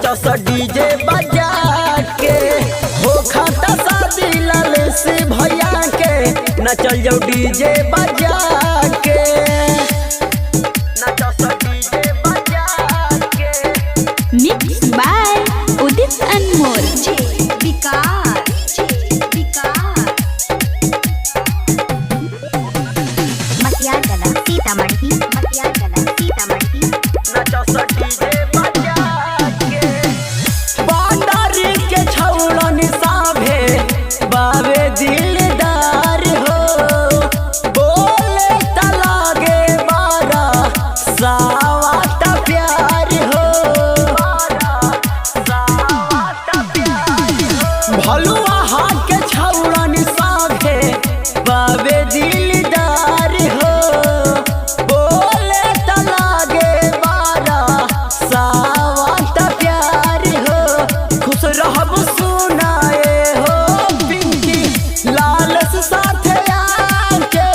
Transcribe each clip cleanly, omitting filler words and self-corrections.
नचो सा डीजे बजा के हो खाता शादी लाल से भैया के नचल जाओ डीजे बजा के नचो सा डीजे बजा के। मिक्स बाय उदित अनमोल। सीतामढ़ी नचो सा डीजे बजा के बांडारी के छौड़न साभे बावे दिलदार हो बोले तलागे बारा सावात प्यार हो भलुआ हाथ के छौड़न साभे बावे दिलदार हो बोले तलागे बारा सावात प्यार हो खुश रहब सुनाए हो पिंकी लाल से साथे आके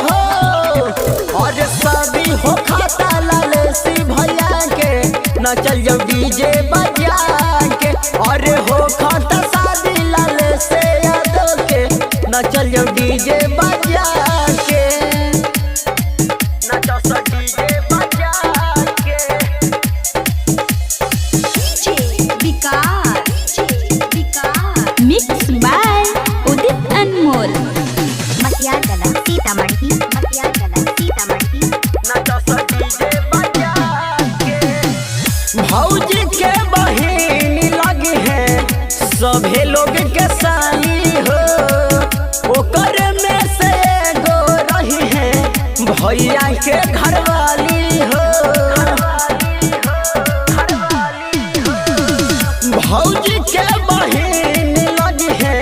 हो और शादी हो खाता लाल से भैया के नचल जाओ डीजे बजा के और हो खाता शादी लाल से यादव के नचल जाओ डीजे बजा के नचो सा डीजे बजा के। मिक्स बाय उदित अनमोल। सीतामढ़ी नचो सा डीजे बजा के भौजी के बहिन लगी है सभे लोग के साली हो ओकर में से एगो रही है भैया के घरवाली हो भौजी के बहिन लगी है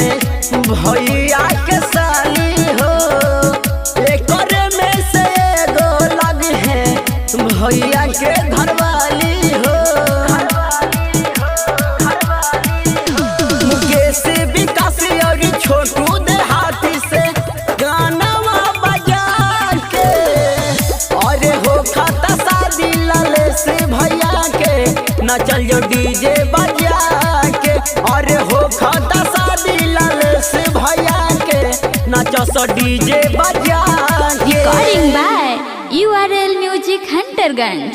भैया के साली हो एकर में से एगो लगी है भैया के घरवाली हो मुकेश विकास और छोटू देहाती से गाना बजा के और हो खाता शादी लाल से भैया के नचल जो डीजे बजा के और हो खाता शादी लाल से भैया के नचो सो डीजे बजा के। Recording by URL music Hunterganj.